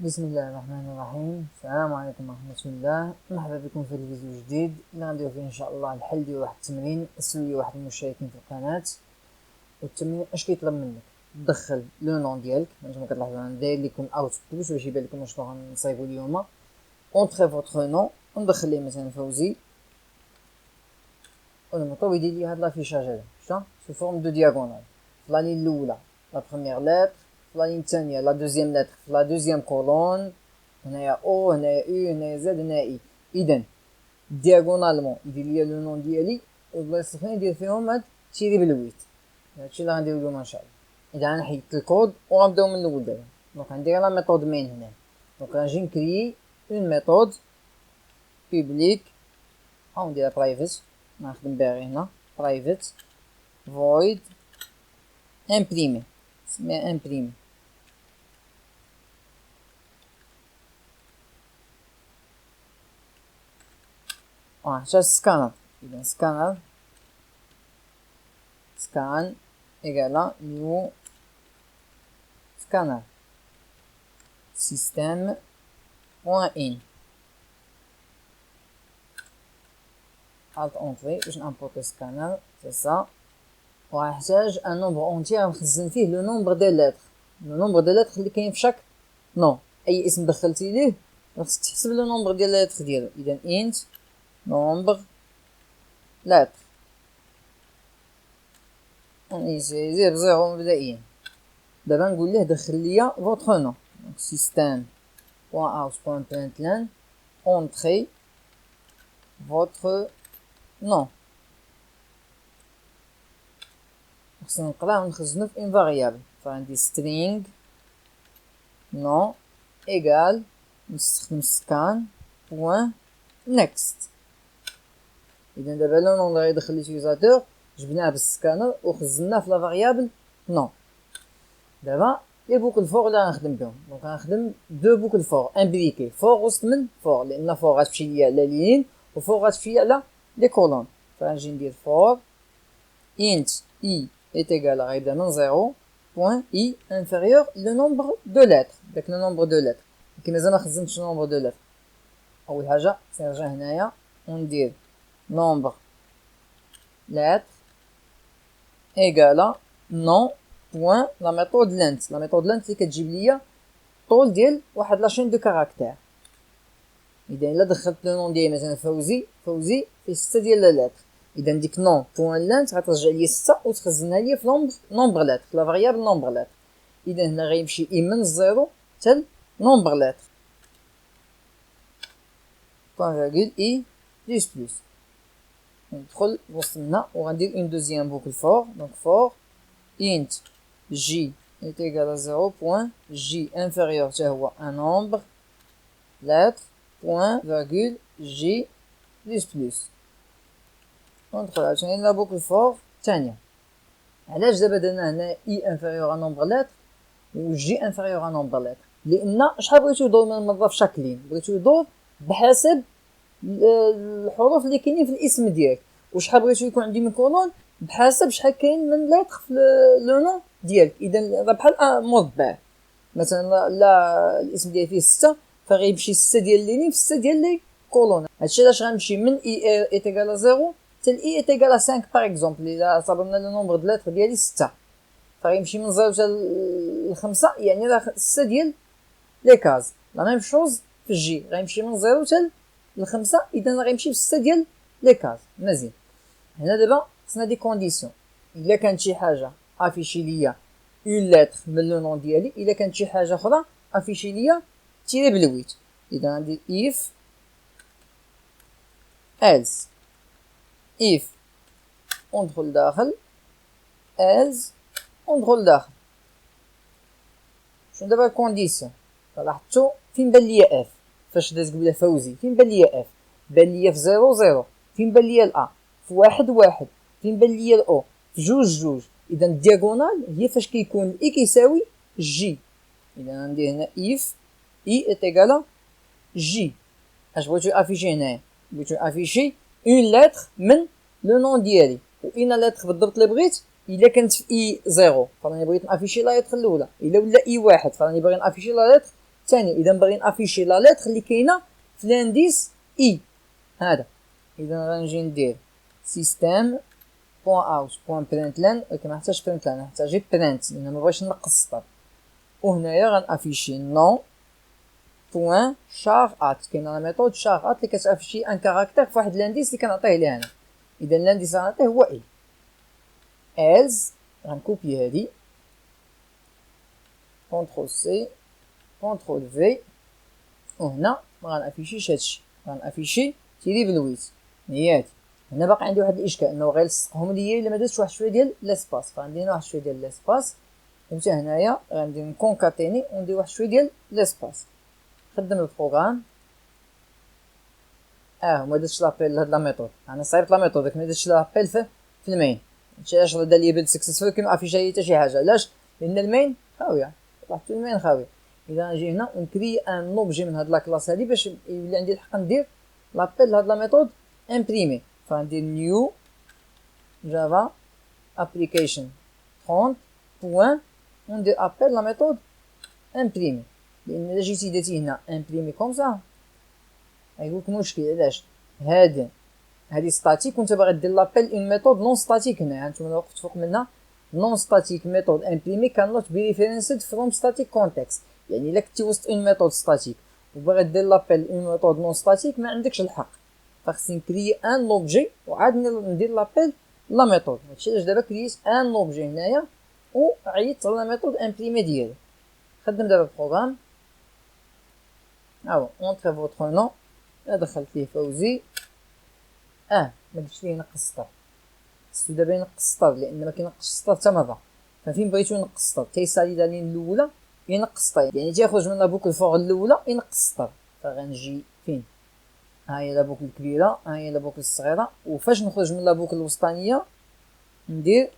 بسم الله الرحمن الرحيم. السلام عليكم ورحمة الله، مرحبا بكم في الفيديو جديد اللي غنديرو فيه ان شاء الله الحل ديال واحد التمرين اسولي واحد المشتركين في القناة. والتمرين اش كيطلب منك تدخل لو نون ديالك، نتوما كتلاحظوا انا داير لكم اوت بوش باش يبان لكم شنو غنصايبو اليوم. اونطري فوتر نون وندخل ليه مثلا فوزي ونمطو يدير لي هاد لافيشاج هذا شتا سو فورم دو دياغونال. في لا لين الاولى لا بروميير لتر، في لا لين الثانيه لا دوزيام لتر في لا دوزيام كولون، هنايا او هنايا او هنايا زد هنايا اي. اذا دياغونالمون يدير لي لو نون ديالي والبلايص الاخرين يدير فيهم هاد تيري بالويت. هادشي اللي غنديرو اليوم ان شاء الله. اذا انا حيدت الكود وغنبداو من الاول دابا. دونك غندير لا ميثود مين هنا. دونك غنجي نكري اون ميثود بوبليك او نديرها برايفت، نخدم بها غير هنا برايفت void امبريمي، نسميها امبريمي. حتى سكانر. اذا سكانر سكان ايكالا نيو سكانر سيستم بوان ان الت اونتري باش نامبورتي سكانر سي سا. وغنحتاج ان نومبر اونتي غنخزن فيه لو نومبر ديال لتر، لو نومبر ديال لتر اللي كاين في شاك نو. اي اسم دخلتي ليه خصك تحسب لو نومبر ديال لتر ديالو. اذا انت نومبر لتر ونيسيزيه بزيرو مبدئيا. دابا نقول ليه دخل ليا فوتر نو. دونك سيستم بوان اوت بوان بلانتلان اونتري فوتر نو. خصنا نقراو ونخزنو في ان فاريابل، فعندي string نو ايكال نستخدم سكان بوان نيكست. اذا دابا لو نون اللي غيدخل ليوتيليزاتور جبناه بالسكانر وخزناه في لا فاريابل نو. دابا لي بوكل فور اللي غنخدم بهم، دونك غنخدم دو بوكل فور امبليكي، فور وسط من فور لان فور غتمشي ليا على لين وفور غتمشي ليا على لي كولون. فغنجي ندير فور int i est égal à غيبدا من زيرو بوان i inférieur le nombre de lettres. داك لو نومبر دو لتر كي مازال ما خزنتش لو نومبر دو لتر. اول حاجه سنرجع هنايا وندير نومبر لتر ايكالا نون بوان لا ميثود لينت. لا ميثود لينت اللي كتجيب ليا طول ديال واحد لاشين دو كاركتير. اذا الا دخلت لو نون ديالي مثلا فوزي فيه 6 ديال لا لتر، اذا ديك نون بوان لانت غترجع ليا 6 وتخزنها ليا في نومبر لتر لا فاريابل نومبر لتر. اذا هنا غيمشي اي من الزيرو حتى نومبر لتر بوان فاغول اي بلس بلس. ندخل وصلنا وغندير اون دوزيام بوكل فور. دونك فور int j est égal à 0 point j inférieur حتى هو un nombre lettre point virgule j plus plus. وندخل عاوتاني لا بوكل فور الثانية. علاش دابا درنا هنا i inférieur à nombre lettre و j inférieur à nombre lettre؟ لان شحال بغيتو يدور من مرة في شاكلين بغيتو يدور بحسب الحروف اللي كاينين في الاسم ديالك، وشحال بغيتو يكون عندي من كولون بحسب شحال كاين من لتر في لو نون ديالك. اذا بحال مربع مثلا لا الاسم ديالي فيه 6 فغيمشي 6 ديال لينين في 6 ديال لي كولون. هادشي علاش غنمشي من اي ايتيغال 0 حتى اي ايتيغال 5 باغ اكزومبل. الا اعتبرنا لو نومبر د لتر ديالي 6 فغيمشي من 0 حتى ل 5، يعني راه 6 ديال لي كاز. لا ميم شوز في الجي غيمشي من 0 حتى ل 5، اذا غيمشي في 6 ديال لي كاز. مزيان. هنا دابا خصنا دي كونديسيون. الا كانت شي حاجه افيشي ليا اون لتر من لو نون ديالي، الا كانت شي حاجه اخرى افيشي ليا تيري بالويت. اذا غندير if else if وندخل داخل else وندخل داخل. شنو دابا الكونديسيون؟ لاحظتوا فين بان ليا اف فاش داز قبيله فوزي؟ فين بان ليا اف؟ بان ليا في 0 0. فين بان ليا الا؟ في 1 1. فين بان ليا الاو؟ في 2 2. اذا الدياغونال هي فاش كيكون اي كيساوي جي. اذا غندير هنا if اي est égal جي. اش بغيتو افيشي هنايا؟ بغيتو افيشي اون لتر من لو نون ديالي، واين لتر بالضبط اللي بغيت. الا كانت في اي 0 فراني بغيت نافيشي لا لتر الاولى، الا ولا اي 1 فراني باغي نافيشي لا لتر الثانيه. اذا باغي نافيشي لا لتر اللي كاينه في لانديس اي هذا. اذا غنجي ندير سيستم بوان اوت بوان برينتلان، ولكن ما نحتاجش برينتلان، نحتاج غير برينت لان ما بغيتش نقص السطر. وهنايا غنافيشي نون بوان شار ات. كاينه لا ميثود شار ات اللي كتافيشي ان كاركتير في واحد لانديس اللي كنعطيه ليه انا. اذا لانديس اللي غنعطيه هو اي. از غنكوبي هادي كونترول سي كونترول في، وهنا ما غنافيشيش هادشي، غنافيشي تيري بالويت هي هادي. هنا باقي عندي واحد الاشكال انه غيلصقهم ليا الا ما درتش واحد شويه ديال لاسباس، فغندير واحد شويه ديال لاسباس، وحتى هنايا غندير نكونكاتيني وندير واحد شويه ديال لاسباس. خدم البروغرام. وما درتش لابيل لهاد لا ميثود، انا صايبت لا ميثود ولكن ما درتش لابيل في المين. هادشي علاش دار ليا بيلد سكسسفول كيما افيشا ليا حتى شي حاجه. علاش؟ لان المين خاويه، طلعت المين خاويه. اذا نجي هنا ونكري ان اوبجي من هاد لا كلاس هادي باش يولي عندي الحق ندير لابيل لهاد لا ميثود امبريمي. فغندير نيو جافا ابليكيشن 30 بوان وندير ابيل لا ميثود امبريمي. لان الا جيتي درتي هنا امبريمي كوم سا غيقولك مشكل. علاش؟ هادي ستاتيك وانت باغي دير لابيل اون ميثود نون ستاتيك. هنا هانتوما وقفت فوق منها نون ستاتيك ميثود امبريمي كانوت بي ريفيرنسد فروم ستاتيك كونتكست. يعني الا كنتي وسط اون ميثود ستاتيك وباغي دير لابيل اون ميثود نون ستاتيك ما عندكش الحق، فخصني نكري ان اوبجي وعاد ندير لابيل لا ميثود. هادشي علاش دابا كريت ان اوبجي هنايا وعيطت على لا ميثود امبريمي ديالي. خدم دابا البروغرام. اونطري فوتر نون، دخلت ليه فوزي. ما درتش ليه ينقص السطر، خصو دابا ينقص السطر لان ما كينقصش السطر حتى مره. ففين بغيتو ينقص السطر تيسالي لا لين الاولى ينقص السطر، يعني تيخرج من لابوكل فوق الاولى ينقص السطر. فغنجي فين؟ ها هي لابوكل الكبيره، ها هي لابوكل الصغيره، وفاش نخرج من لابوكل الوسطانيه ندير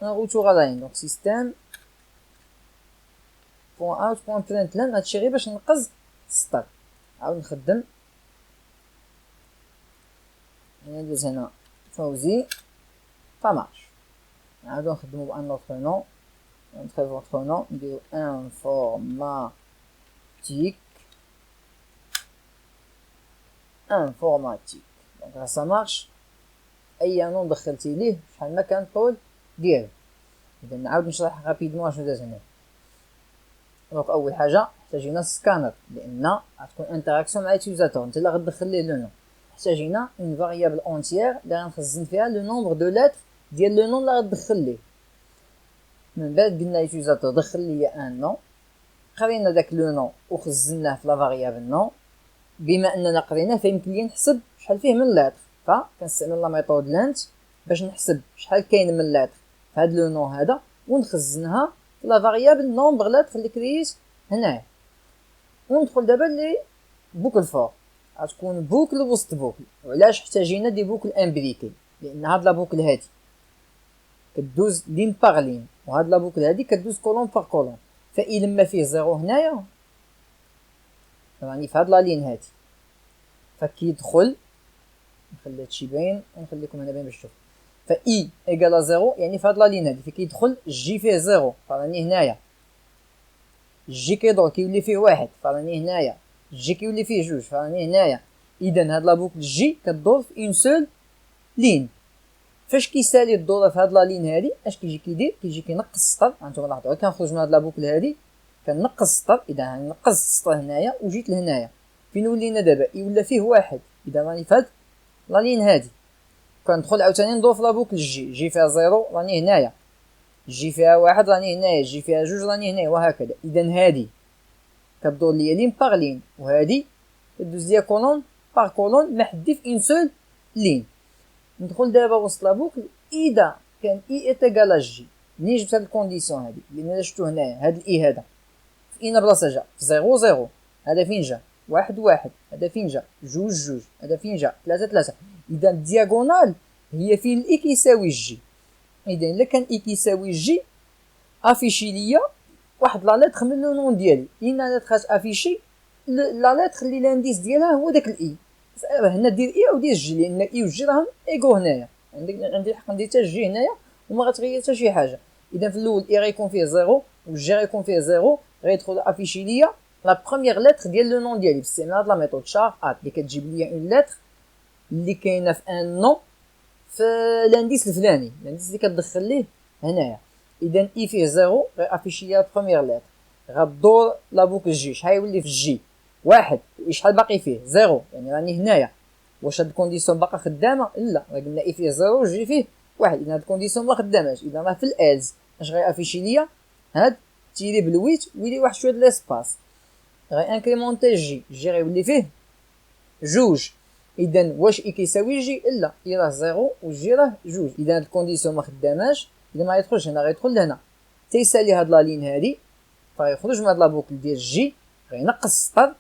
اوتو غالاين. دونك سيستم بوان اوت بوان برينتلان. هادشي غير باش نقص السطر. عاود نخدم ندوز هنا فوزي فمارش. نعاودو نخدمو بان اوتر نون، نونطري فوتر نون، نديرو انفورماتيك. دونك سا مارش. اي نون دخلتي ليه شحال ما كان الطول ديالو. اذا نعاود نشرح رابيدمون شنو داز هنا. دونك اول حاجه احتاجينا سكانر لان غتكون انتراكسيون مع اليوزاتور، انت اللي غتدخل ليه لو نون. احتاجينا اون فاريابل اونتيير اللي غنخزن فيها لو نومبر دو لتر ديال لو نون اللي غتدخل ليه. من بعد قلنا لليوزاتور دخل لي ان نون، قرينا داك لو نون وخزناه في لا فاريابل نون. بما اننا قريناه فيمكن لي نحسب شحال فيه من لتر، فكنستعمل لا ميثود لانت باش نحسب شحال كاين من لتر في هاد لو نون هذا ونخزنها في لا فاريابل نومبر لتر اللي كريت هنايا. وندخل دابا لي بوكل فور، غتكون بوكل وسط بوكل. وعلاش احتاجينا دي بوكل امبريكي؟ لان هاد لا بوكل هادي كدوز لين باغ لين، وهاد لا بوكل هادي كدوز كولون باغ كولون. فإلا ما فيه زيرو هنايا راني في هاد لا لين هادي، فكيدخل نخلي هادشي باين ونخليكم هنا باين باش تشوفوا. فإي إيكالا زيرو يعني في هاد لا لين هادي فكيدخل جي فيه زيرو فراني هنايا، جي كيدور كيولي فيه واحد فراني هنايا، جي كيولي فيه جوج فراني هنايا. إذا هاد لا بوكل جي كدور في اون سول لين. فاش كيسالي الدوره في هاد لا لين هادي اش كيجي كيدير؟ كيجي كينقص السطر. هانتوما لاحظوا كنخرج من هاد لا بوكل هادي كنقص السطر. اذا نقص السطر هنايا وجيت لهنايا فين ولينا دابا؟ يولى فيه واحد. اذا راني في هاد لا لين هادي كندخل عاوتاني ندور في لا بوكل جي فيها زيرو راني هنايا، جي فيها واحد راني هنايا، جي فيها جوج راني هنايا، وهكذا. اذا هادي كدور ليا لين باغ لين، وهادي كدوز ليا كولون باغ كولون محدي في اون سول لين. ندخل دابا وسط لا بوكل. اذا كان اي ايتيغال جي، منين جبت هاد الكونديسيون هادي؟ لان شفتو هنايا هاد الاي هذا في اين بلاصه جا؟ في زيرو زيرو. هذا فين جا؟ واحد واحد. هذا فين جا؟ جوج جوج. هذا فين جا؟ ثلاثة ثلاثة. اذا الدياغونال هي فين الاي كيساوي جي. اذا الا كان اي كيساوي جي افيشي ليا واحد لا لتر من لو نون ديالي. لان لا لتر افيشي لا لتر اللي لانديس ديالها هو داك الاي. هنا دير اي او دير جي لان اي و جي راهم ايكو هنايا. عندي الحق ندير حتى جي هنايا وما غتغير حتى شي حاجه. اذا في الاول اي غيكون فيه زيرو والجي غيكون فيه زيرو غيدخل افيشي ليا لا بروميير لتر ديال لو نون ديالي باستعمال هاد لا ميثود شار ات اللي كتجيب ليا اون لتر اللي كاينه في ان نون في الانديس الفلاني، الانديس اللي كتدخل ليه هنايا. اذا اي فيه زيرو غافيشي ليا بروميير لتر، غدور لا بوكل جي شحال يولي في الجي واحد، وشحال باقي فيه زيرو، يعني راني هنايا. واش هاد الكونديسيون باقا خدامه؟ لا، راه قلنا اي فيه زيرو جي فيه واحد، اذا هاد الكونديسيون ما خداماش. اذا راه في الالز اش غيافيشي ليا؟ هاد تيلي بالويت ويلي واحد شويه د ليسباس، غي انكريمونتي جي غيولي فيه جوج. اذا واش اي كيساوي جي؟ لا، اي راه زيرو وجي راه جوج. اذا هاد الكونديسيون ما خداماش، اذا ما غيدخلش هنا، غيدخل لهنا تيسالي هاد لا لين هادي، فغيخرج من هاد لا بوكل ديال جي، غينقص السطر،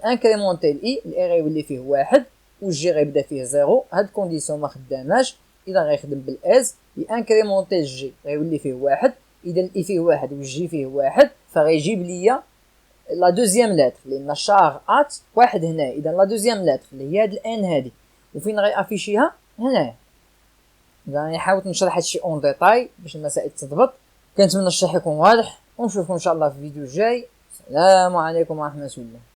انكريمونتي الاي غيولي فيه واحد والجي غيبدا فيه زيرو. هاد الكونديسيون ما خداماش، اذا غيخدم بالاز انكريمونتي الجي غيولي فيه واحد. اذا الاي فيه واحد والجي فيه واحد، فغيجيب ليا لا دوزيام لتر، لان شار ات واحد هنا. اذا لا دوزيام لتر اللي هي هاد الان هادي، وفين غيافيشيها؟ هنايا. اذا راني حاولت نشرح هادشي اون ديتاي باش المسائل تضبط. كنتمنى الشرح يكون واضح، ونشوفكم ان شاء الله في فيديو جاي. السلام عليكم ورحمه الله.